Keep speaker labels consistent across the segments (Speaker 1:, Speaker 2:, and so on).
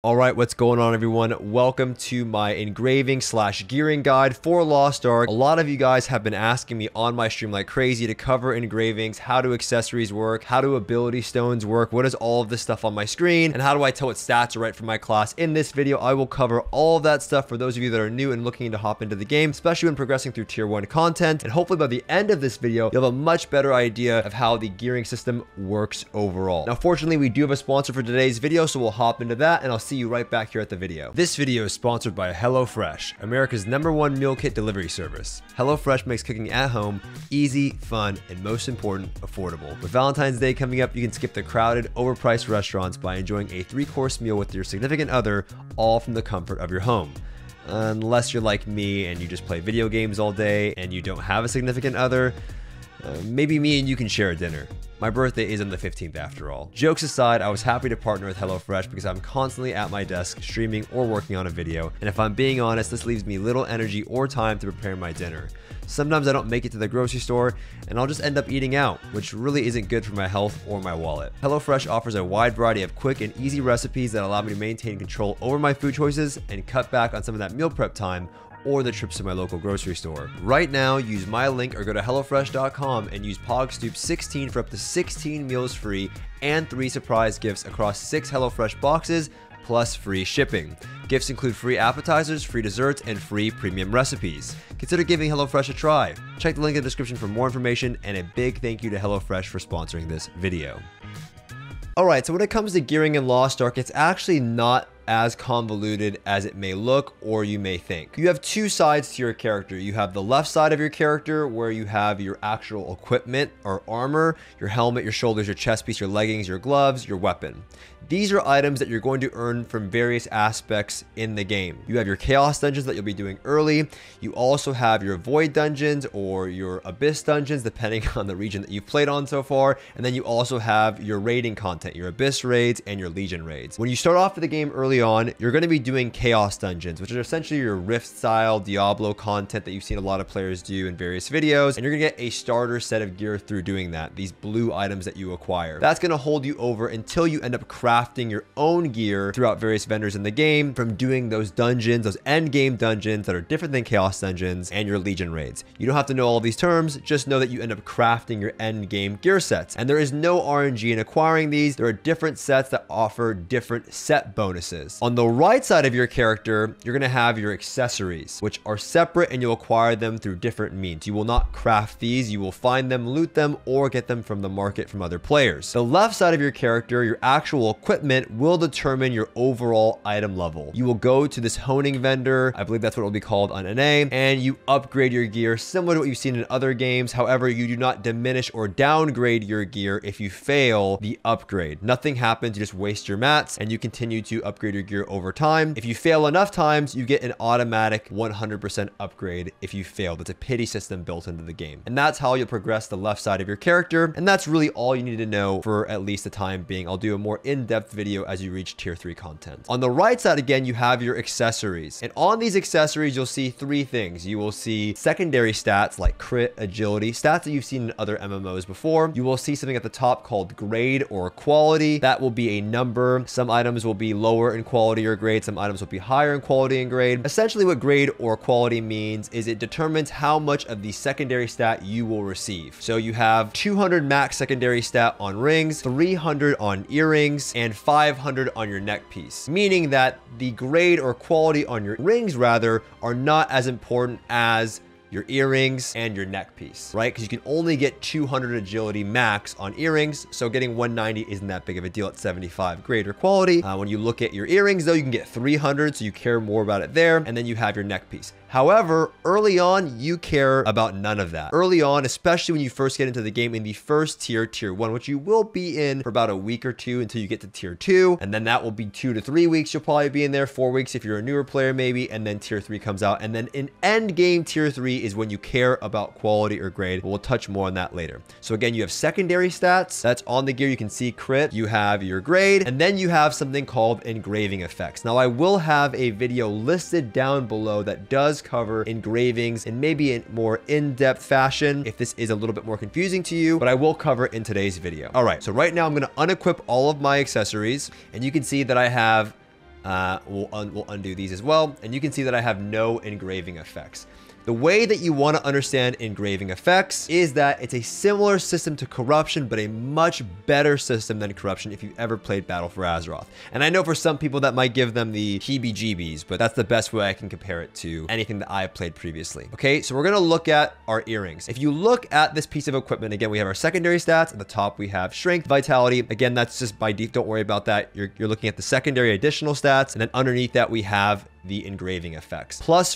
Speaker 1: All right, what's going on, everyone? Welcome to my engraving slash gearing guide for Lost Ark. A lot of you guys have been asking me on my stream like crazy to cover engravings, how do accessories work, how do ability stones work, what is all of this stuff on my screen, and how do I tell what stats are right for my class. In this video, I will cover all of that stuff for those of you that are new and looking to hop into the game, especially when progressing through tier 1 content. And hopefully by the end of this video, you'll have a much better idea of how the gearing system works overall. Now, fortunately, we do have a sponsor for today's video, so we'll hop into that, and I'll see you right back here at the video. This video is sponsored by HelloFresh, America's #1 meal kit delivery service. HelloFresh makes cooking at home easy, fun, and most important, affordable. With Valentine's Day coming up, you can skip the crowded, overpriced restaurants by enjoying a 3-course meal with your significant other, all from the comfort of your home. Unless you're like me and you just play video games all day and you don't have a significant other, maybe me and you can share a dinner. My birthday is on the 15th after all. Jokes aside, I was happy to partner with HelloFresh because I'm constantly at my desk streaming or working on a video, and if I'm being honest, this leaves me little energy or time to prepare my dinner. Sometimes I don't make it to the grocery store, and I'll just end up eating out, which really isn't good for my health or my wallet. HelloFresh offers a wide variety of quick and easy recipes that allow me to maintain control over my food choices and cut back on some of that meal prep time or the trips to my local grocery store. Right now, use my link or go to HelloFresh.com and use PogStoop16 for up to 16 meals free and 3 surprise gifts across 6 HelloFresh boxes, plus free shipping. Gifts include free appetizers, free desserts, and free premium recipes. Consider giving HelloFresh a try. Check the link in the description for more information, and a big thank you to HelloFresh for sponsoring this video. Alright, so when it comes to gearing in Lost Ark, it's actually not as convoluted as it may look or you may think. You have two sides to your character. You have the left side of your character where you have your actual equipment or armor, your helmet, your shoulders, your chest piece, your leggings, your gloves, your weapon. These are items that you're going to earn from various aspects in the game. You have your chaos dungeons that you'll be doing early. You also have your void dungeons or your abyss dungeons, depending on the region that you've played on so far. And then you also have your raiding content, your abyss raids and your legion raids. When you start off the game early on, you're going to be doing chaos dungeons, which are essentially your rift style Diablo content that you've seen a lot of players do in various videos. And you're going to get a starter set of gear through doing that, these blue items that you acquire. That's going to hold you over until you end up crafting your own gear throughout various vendors in the game from doing those dungeons, those end game dungeons that are different than chaos dungeons and your legion raids. You don't have to know all these terms, just know that you end up crafting your end game gear sets. And there is no RNG in acquiring these. There are different sets that offer different set bonuses. On the right side of your character, you're going to have your accessories, which are separate and you'll acquire them through different means. You will not craft these. You will find them, loot them, or get them from the market from other players. The left side of your character, your actual equipment, will determine your overall item level. You will go to this honing vendor, I believe that's what it will be called on NA, and you upgrade your gear similar to what you've seen in other games. However, you do not diminish or downgrade your gear if you fail the upgrade. Nothing happens, you just waste your mats and you continue to upgrade your gear over time. If you fail enough times, you get an automatic 100% upgrade if you fail. That's a pity system built into the game. And that's how you'll progress the left side of your character. And that's really all you need to know for at least the time being. I'll do a more in-depth video as you reach tier 3 content. On the right side, again, you have your accessories. And on these accessories, you'll see 3 things. You will see secondary stats like crit, agility, stats that you've seen in other MMOs before. You will see something at the top called grade or quality. That will be a number. Some items will be lower in quality or grade. Some items will be higher in quality and grade. Essentially what grade or quality means is it determines how much of the secondary stat you will receive. So you have 200 max secondary stat on rings, 300 on earrings, and 500 on your neck piece. Meaning that the grade or quality on your rings rather are not as important as your earrings and your neck piece, right? Because you can only get 200 agility max on earrings, so getting 190 isn't that big of a deal at 75 grade or quality. When you look at your earrings though, you can get 300, so you care more about it there, and then you have your neck piece. However, early on, you care about none of that. Early on, especially when you first get into the game in the first tier, tier 1, which you will be in for about a week or 2 until you get to tier 2, and then that will be 2 to 3 weeks. You'll probably be in there, 4 weeks if you're a newer player maybe, and then tier 3 comes out. And then in end game tier 3 is when you care about quality or grade, but we'll touch more on that later. So again, you have secondary stats that's on the gear. You can see crit, you have your grade, and then you have something called engraving effects. Now I will have a video listed down below that does cover engravings in maybe a more in-depth fashion if this is a little bit more confusing to you, but I will cover it in today's video. All right, so right now I'm going to unequip all of my accessories, and you can see that I have We'll undo these as well. And you can see that I have no engraving effects. The way that you want to understand engraving effects is that it's a similar system to Corruption, but a much better system than Corruption if you've ever played Battle for Azeroth. And I know for some people that might give them the heebie-jeebies, but that's the best way I can compare it to anything that I've played previously. Okay, so we're going to look at our earrings. If you look at this piece of equipment, again, we have our secondary stats. At the top, we have Strength, Vitality. Again, that's just by default. Don't worry about that. You're looking at the secondary additional stats. And then underneath that, we have the engraving effects. Plus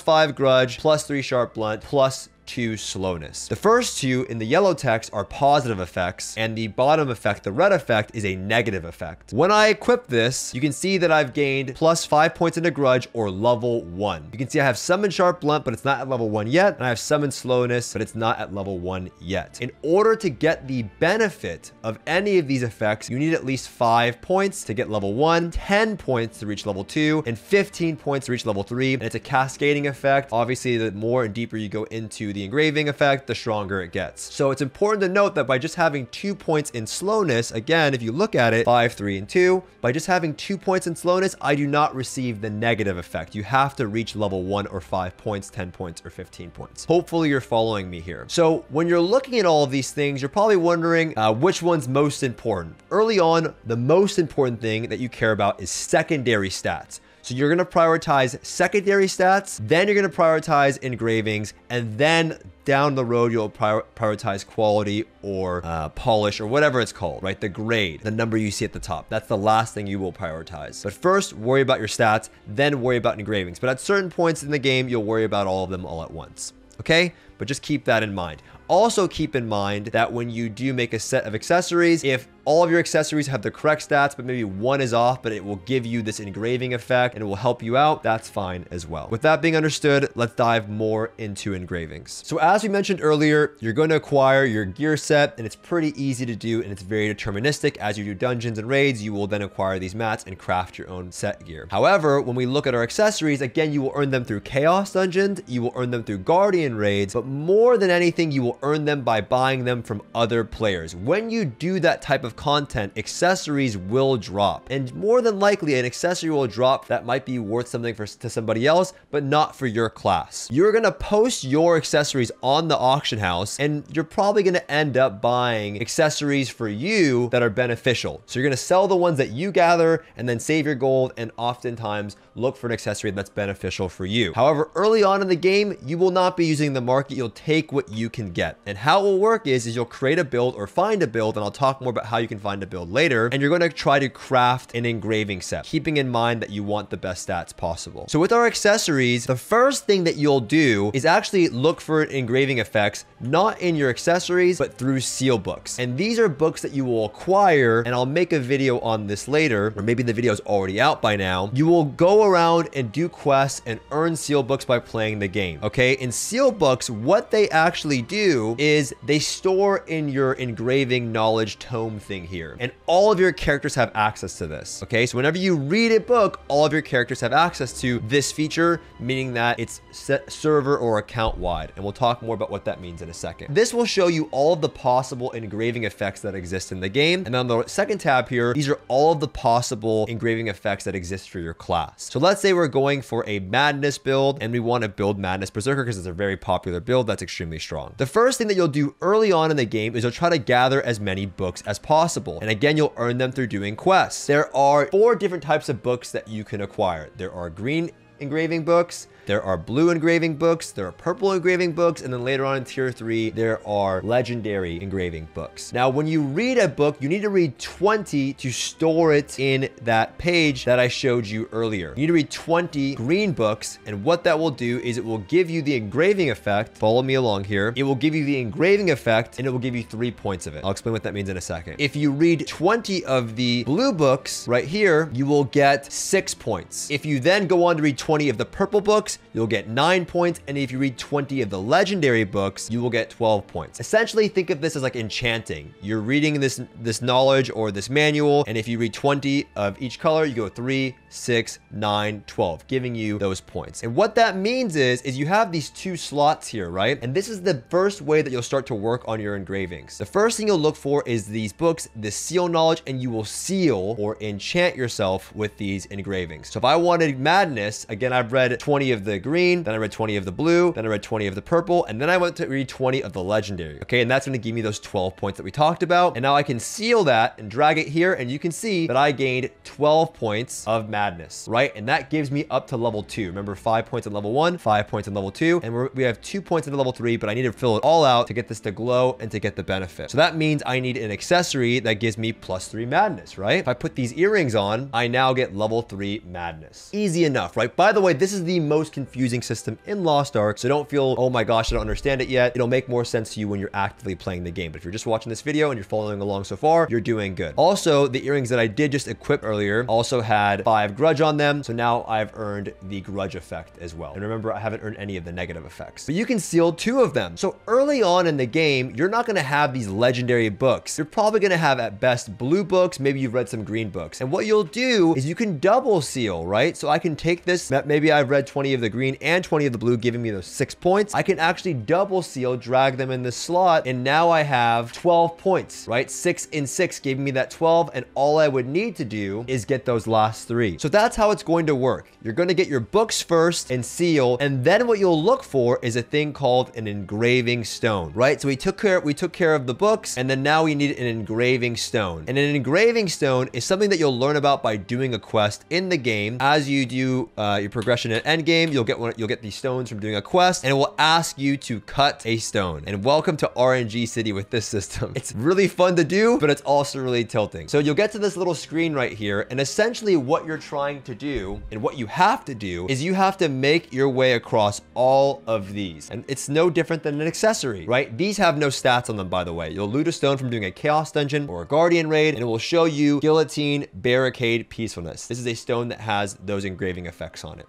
Speaker 1: 5 Grudge, plus 3 Sharp Blunt, plus 2 slowness. The first two in the yellow text are positive effects, and the bottom effect, the red effect, is a negative effect. When I equip this, you can see that I've gained plus 5 points into Grudge, or level 1. You can see I have some in Sharp Blunt, but it's not at level 1 yet, and I have some in slowness, but it's not at level 1 yet. In order to get the benefit of any of these effects, you need at least 5 points to get level 1, 10 points to reach level 2, and 15 points to reach level 3, and it's a cascading effect. Obviously, the more and deeper you go into the engraving effect, the stronger it gets. So it's important to note that by just having 2 points in slowness, again, if you look at it, 5, 3, and 2, by just having 2 points in slowness, I do not receive the negative effect. You have to reach level 1 or 5 points, 10 points, or 15 points. Hopefully you're following me here. So when you're looking at all of these things, you're probably wondering which one's most important. Early on, the most important thing that you care about is secondary stats. So you're going to prioritize secondary stats, then you're going to prioritize engravings, and then down the road, you'll prioritize quality or polish or whatever it's called, right? The grade, the number you see at the top. That's the last thing you will prioritize. But first, worry about your stats, then worry about engravings. But at certain points in the game, you'll worry about all of them all at once. Okay? But just keep that in mind. Also keep in mind that when you do make a set of accessories, if all of your accessories have the correct stats, but maybe one is off, but it will give you this engraving effect and it will help you out, that's fine as well. With that being understood, let's dive more into engravings. So as we mentioned earlier, you're going to acquire your gear set, and it's pretty easy to do, and it's very deterministic. As you do dungeons and raids, you will then acquire these mats and craft your own set gear. However, when we look at our accessories, again, you will earn them through Chaos Dungeons, you will earn them through Guardian raids, but more than anything, you will earn them by buying them from other players. When you do that type of content, accessories will drop, and more than likely an accessory will drop that might be worth something to somebody else, but not for your class. You're going to post your accessories on the auction house, and you're probably going to end up buying accessories for you that are beneficial. So you're going to sell the ones that you gather and then save your gold, and oftentimes look for an accessory that's beneficial for you. However, early on in the game, you will not be using the market. You'll take what you can get. And how it will work is you'll create a build or find a build, and I'll talk more about how you can find a build later, and you're going to try to craft an engraving set, keeping in mind that you want the best stats possible. So with our accessories, the first thing that you'll do is actually look for engraving effects, not in your accessories, but through seal books. And these are books that you will acquire, and I'll make a video on this later, or maybe the video is already out by now. You will go around and do quests and earn seal books by playing the game. Okay, in seal books, what they actually do is they store in your engraving knowledge tome thing here, and all of your characters have access to this. Okay, so whenever you read a book, all of your characters have access to this feature, meaning that it's set server or account wide, and we'll talk more about what that means in a second. This will show you all of the possible engraving effects that exist in the game, and on the second tab here, these are all of the possible engraving effects that exist for your class. So let's say we're going for a Madness build, and we want to build Madness Berserker because it's a very popular build that's extremely strong. The first thing that you'll do early on in the game is you'll try to gather as many books as possible, and again, you'll earn them through doing quests. There are 4 different types of books that you can acquire. There are green engraving books, there are blue engraving books, there are purple engraving books, and then later on in tier 3, there are legendary engraving books. Now, when you read a book, you need to read 20 to store it in that page that I showed you earlier. You need to read 20 green books, and what that will do is it will give you the engraving effect. Follow me along here. It will give you the engraving effect, and it will give you 3 points of it. I'll explain what that means in a second. If you read 20 of the blue books right here, you will get 6 points. If you then go on to read 20 of the purple books, you'll get 9 points, and if you read 20 of the legendary books, you will get 12 points. Essentially, think of this as like enchanting. You're reading this knowledge or this manual, and if you read 20 of each color, you go 3, 6, 9, 12, giving you those points. And what that means is you have these 2 slots here, right? And this is the first way that you'll start to work on your engravings. The first thing you'll look for is these books, the seal knowledge, and you will seal or enchant yourself with these engravings. So if I wanted madness, again, I've read 20 of the green, then I read 20 of the blue, then I read 20 of the purple, and then I went to read 20 of the legendary. Okay, and that's going to give me those 12 points that we talked about. And now I can seal that and drag it here, and you can see that I gained 12 points of madness, right? And that gives me up to level 2. Remember, 5 points in level 1, 5 points in level 2, and we have 2 points in level 3, but I need to fill it all out to get this to glow and to get the benefit. So that means I need an accessory that gives me +3 madness, right? If I put these earrings on, I now get level 3 madness. Easy enough, right? By the way, this is the most confusing system in Lost Ark, so don't feel, oh my gosh, I don't understand it yet. It'll make more sense to you when you're actively playing the game. But if you're just watching this video and you're following along so far, you're doing good. Also, the earrings that I did just equip earlier also had 5 grudge on them, so now I've earned the grudge effect as well. And remember, I haven't earned any of the negative effects. But you can seal 2 of them. So early on in the game, you're not going to have these legendary books. You're probably going to have at best blue books. Maybe you've read some green books. And what you'll do is you can double seal, right? So I can take this, maybe I've read 20 of the green and 20 of the blue, giving me those 6 points. I can actually double seal, drag them in the slot, and now I have 12 points, right? 6 and 6 gave me that 12, and all I would need to do is get those last 3. So that's how it's going to work. You're going to get your books first and seal, and then what you'll look for is a thing called an engraving stone, right? So we took care of the books, and then now we need an engraving stone. And an engraving stone is something that you'll learn about by doing a quest in the game. As you do your progression at end game, you'll get these stones from doing a quest, and it will ask you to cut a stone. And welcome to RNG City with this system. It's really fun to do, but it's also really tilting. So you'll get to this little screen right here, and essentially what you're trying to do and what you have to do is you have to make your way across all of these. And it's no different than an accessory, right? These have no stats on them, by the way. You'll loot a stone from doing a chaos dungeon or a guardian raid, and it will show you guillotine, barricade, peacefulness. This is a stone that has those engraving effects on it.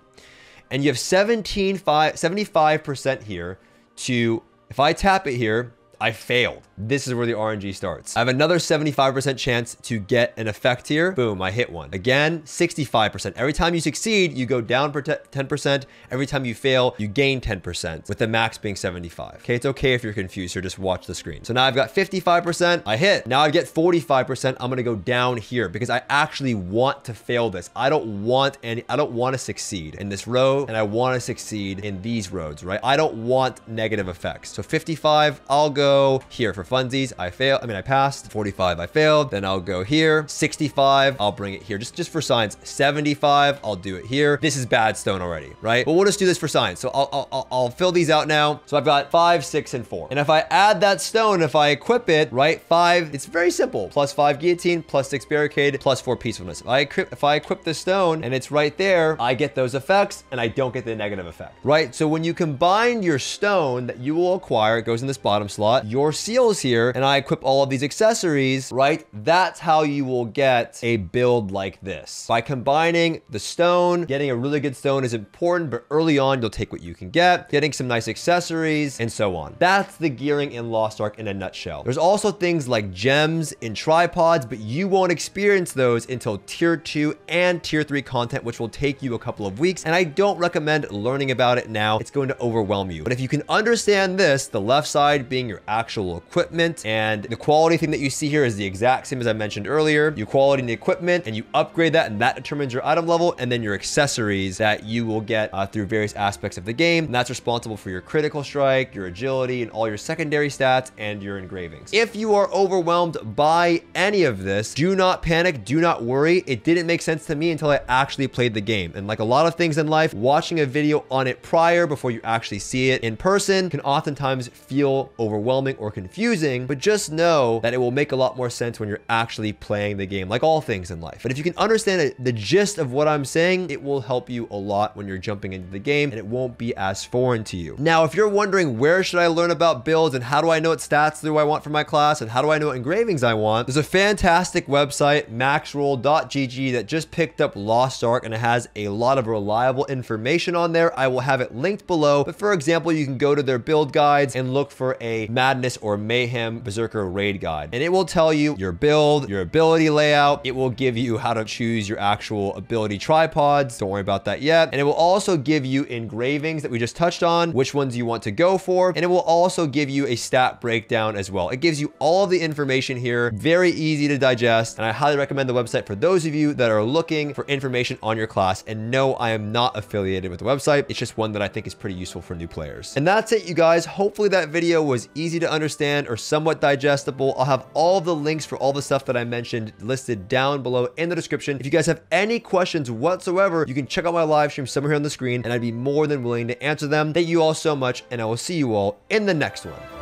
Speaker 1: And you have 75% here to, if I tap it here, I failed. This is where the RNG starts. I have another 75% chance to get an effect here. Boom, I hit one. Again, 65%. Every time you succeed, you go down 10%. Every time you fail, you gain 10%, with the max being 75. Okay, it's okay if you're confused here, just watch the screen. So now I've got 55%, I hit. Now I get 45%, I'm gonna go down here because I actually want to fail this. I don't want to succeed in this row, and I want to succeed in these roads, right? I don't want negative effects. So 55, I'll go here for funsies. I passed. 45, I failed. Then I'll go here. 65, I'll bring it here just for science. 75, I'll do it here. This is bad stone already, right? But we'll just do this for science. So I'll fill these out now. So I've got 5, 6, and 4. And if I add that stone, if I equip it, right, 5, it's very simple. +5 guillotine, +6 barricade, +4 peacefulness. If I equip the stone and it's right there, I get those effects and I don't get the negative effect, right? So when you combine your stone that you will acquire, it goes in this bottom slot, your seals here, and I equip all of these accessories, right? That's how you will get a build like this. By combining the stone, getting a really good stone is important, but early on, you'll take what you can get, getting some nice accessories, and so on. That's the gearing in Lost Ark in a nutshell. There's also things like gems and tripods, but you won't experience those until tier 2 and tier 3 content, which will take you a couple of weeks. And I don't recommend learning about it now. It's going to overwhelm you. But if you can understand this, the left side being your actual equipment, and the quality thing that you see here is the exact same as I mentioned earlier. You quality the equipment and you upgrade that, and that determines your item level, and then your accessories that you will get through various aspects of the game. And that's responsible for your critical strike, your agility, and all your secondary stats and your engravings. If you are overwhelmed by any of this, do not panic, do not worry. It didn't make sense to me until I actually played the game. And like a lot of things in life, watching a video on it prior before you actually see it in person can oftentimes feel overwhelming or confusing, but just know that it will make a lot more sense when you're actually playing the game, like all things in life. But if you can understand the gist of what I'm saying, it will help you a lot when you're jumping into the game, and it won't be as foreign to you. Now, if you're wondering where should I learn about builds and how do I know what stats do I want for my class and how do I know what engravings I want, there's a fantastic website, maxroll.gg, that just picked up Lost Ark, and it has a lot of reliable information on there. I will have it linked below, but for example, you can go to their build guides and look for a Madness or Mayhem Berserker Raid Guide. And it will tell you your build, your ability layout. It will give you how to choose your actual ability tripods. Don't worry about that yet. And it will also give you engravings that we just touched on, which ones you want to go for. And it will also give you a stat breakdown as well. It gives you all of the information here, very easy to digest. And I highly recommend the website for those of you that are looking for information on your class. And no, I am not affiliated with the website. It's just one that I think is pretty useful for new players. And that's it, you guys. Hopefully that video was easy to understand or somewhat digestible. I'll have all of the links for all the stuff that I mentioned listed down below in the description. If you guys have any questions whatsoever, you can check out my live stream somewhere here on the screen, and I'd be more than willing to answer them. Thank you all so much, and I will see you all in the next one.